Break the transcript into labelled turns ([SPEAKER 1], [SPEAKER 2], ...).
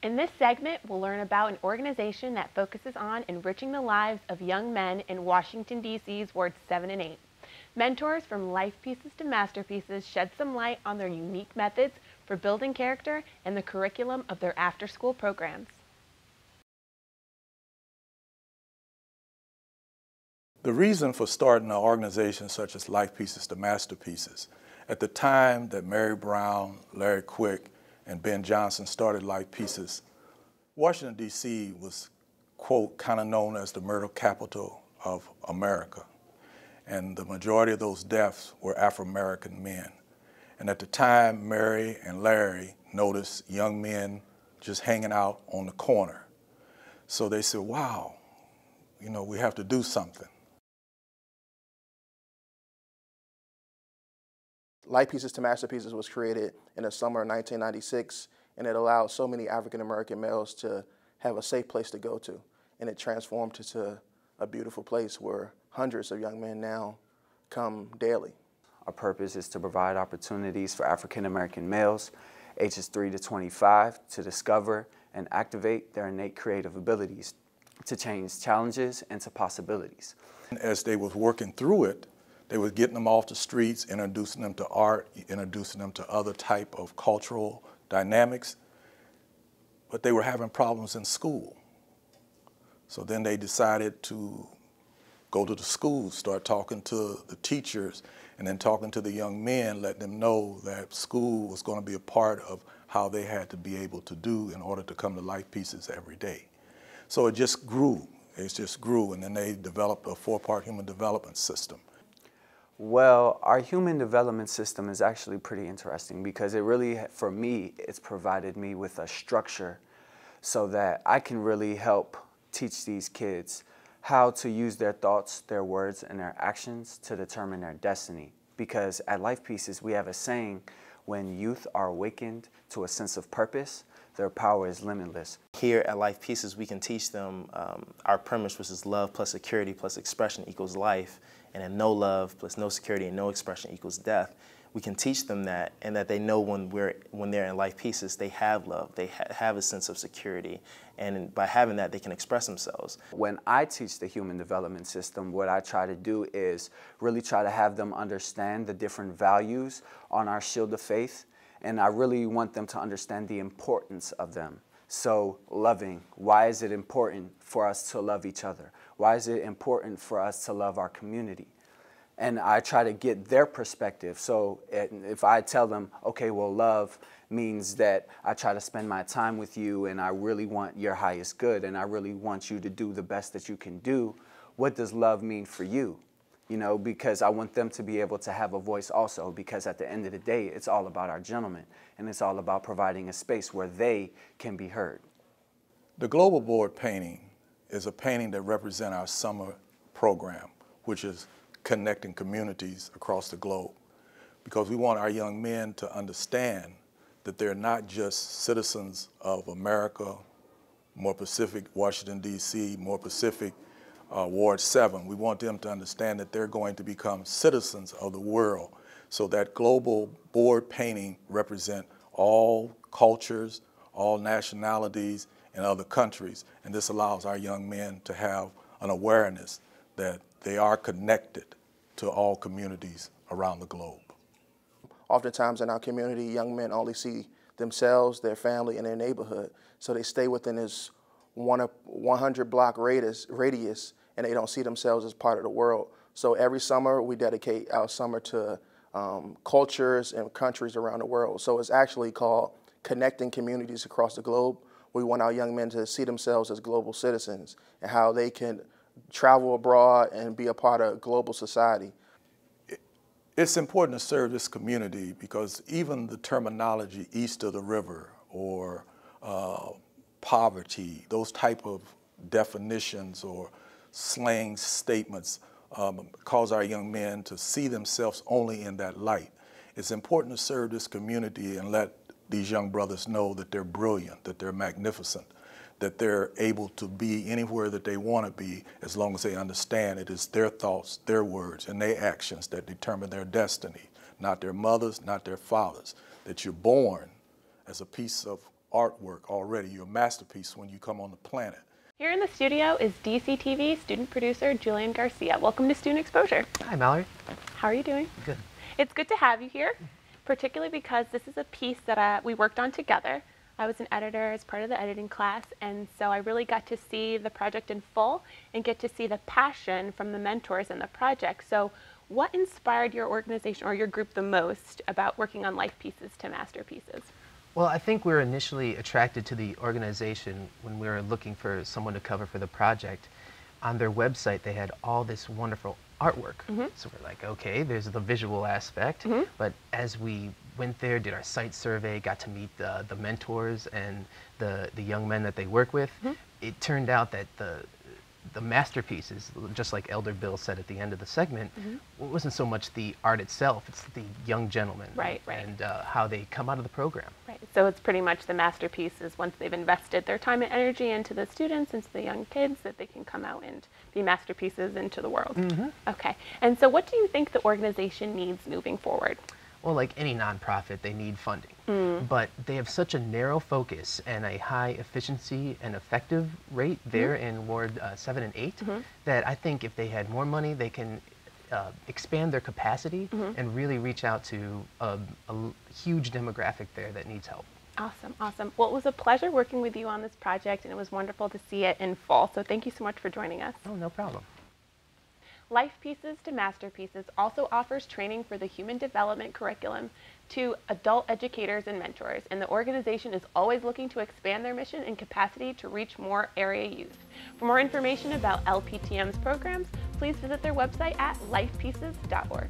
[SPEAKER 1] In this segment, we'll learn about an organization that focuses on enriching the lives of young men in Washington, D.C.'s Wards 7 and 8. Mentors from Life Pieces to Masterpieces shed some light on their unique methods for building character and the curriculum of their after-school programs.
[SPEAKER 2] The reason for starting an organization such as Life Pieces to Masterpieces, at the time that Mary Brown, Larry Quick, and Ben Johnson started Life Pieces, Washington, D.C. was, quote, kind of known as the murder capital of America. And the majority of those deaths were Afro-American men. And at the time, Mary and Larry noticed young men just hanging out on the corner. So they said, wow, we have to do something.
[SPEAKER 3] Life Pieces to Masterpieces was created in the summer of 1996, and it allowed so many African-American males to have a safe place to go to. And it transformed into a beautiful place where hundreds of young men now come daily.
[SPEAKER 4] Our purpose is to provide opportunities for African-American males, ages 3 to 25, to discover and activate their innate creative abilities, to change challenges into possibilities.
[SPEAKER 2] As they was working through it, they were getting them off the streets, introducing them to art, introducing them to other type of cultural dynamics, but they were having problems in school. So then they decided to go to the schools, start talking to the teachers, and then talking to the young men, letting them know that school was going to be a part of how they had to be able to do in order to come to Life Pieces every day. So it just grew, and then they developed a 4-part human development system.
[SPEAKER 4] Well, our human development system is actually pretty interesting because it really, for me, it's provided me with a structure so that I can really help teach these kids how to use their thoughts, their words, and their actions to determine their destiny. Because at Life Pieces, we have a saying, when youth are awakened to a sense of purpose, their power is limitless.
[SPEAKER 5] Here at Life Pieces, we can teach them our premise, which is love plus security plus expression equals life, and then no love plus no security and no expression equals death. We can teach them that, and that they know when they're in Life Pieces, they have love, they have a sense of security, and by having that, they can express themselves.
[SPEAKER 4] When I teach the human development system, what I try to do is really try to have them understand the different values on our shield of faith, and I really want them to understand the importance of them. So loving, why is it important for us to love each other? Why is it important for us to love our community? And I try to get their perspective. So if I tell them, okay, well, love means that I try to spend my time with you and I really want your highest good and I really want you to do the best that you can do, what does love mean for you? Because I want them to be able to have a voice also, because at the end of the day, it's all about our gentlemen and it's all about providing a space where they can be heard.
[SPEAKER 2] The global board painting is a painting that represents our summer program, which is connecting communities across the globe, because we want our young men to understand that they're not just citizens of America, more Pacific, Washington, D.C., more Pacific, Ward 7. We want them to understand that they're going to become citizens of the world. So that global board painting represents all cultures, all nationalities, and other countries. And this allows our young men to have an awareness that they are connected to all communities around the globe.
[SPEAKER 3] Oftentimes in our community, young men only see themselves, their family, and their neighborhood. So they stay within this 100-block radius, and they don't see themselves as part of the world. So every summer, we dedicate our summer to cultures and countries around the world. So it's actually called Connecting Communities Across the Globe. We want our young men to see themselves as global citizens and how they can travel abroad and be a part of global society.
[SPEAKER 2] It's important to serve this community because even the terminology east of the river or poverty, those type of definitions or slang statements cause our young men to see themselves only in that light. It's important to serve this community and let these young brothers know that they're brilliant, that they're magnificent, that they're able to be anywhere that they want to be as long as they understand it is their thoughts, their words, and their actions that determine their destiny, not their mothers, not their fathers, that you're born as a piece of artwork already. You're a masterpiece when you come on the planet.
[SPEAKER 1] Here in the studio is DCTV student producer Julian Garcia. Welcome to Student Exposure.
[SPEAKER 6] Hi, Mallory.
[SPEAKER 1] How are you doing?
[SPEAKER 6] Good.
[SPEAKER 1] It's good to have you here, particularly because this is a piece that we worked on together. I was an editor as part of the editing class, and so I really got to see the project in full and get to see the passion from the mentors in the project. So what inspired your organization or your group the most about working on life pieces to masterpieces?
[SPEAKER 6] Well, I think we were initially attracted to the organization when we were looking for someone to cover for the project. On their website, they had all this wonderful artwork. So we're like, okay, there's the visual aspect. But as we went there, did our site survey, got to meet the mentors and the young men that they work with, it turned out that the masterpieces, just like Elder Bill said at the end of the segment, it wasn't so much the art itself, it's the young gentlemen and how they come out of the program.
[SPEAKER 1] Right, so it's pretty much the masterpieces once they've invested their time and energy into the students, into the young kids, that they can come out and be masterpieces into the world. Okay, and so what do you think the organization needs moving forward?
[SPEAKER 6] Well, like any nonprofit, they need funding. But they have such a narrow focus and a high efficiency and effective rate there in Ward 7 and 8 that I think if they had more money, they can expand their capacity and really reach out to a huge demographic there that needs help.
[SPEAKER 1] Awesome, awesome. Well, it was a pleasure working with you on this project, and it was wonderful to see it in full. So thank you so much for joining us.
[SPEAKER 6] Oh, no problem.
[SPEAKER 1] Life Pieces to Masterpieces also offers training for the Human Development Curriculum to adult educators and mentors, and the organization is always looking to expand their mission and capacity to reach more area youth. For more information about LPTM's programs, please visit their website at lifepieces.org.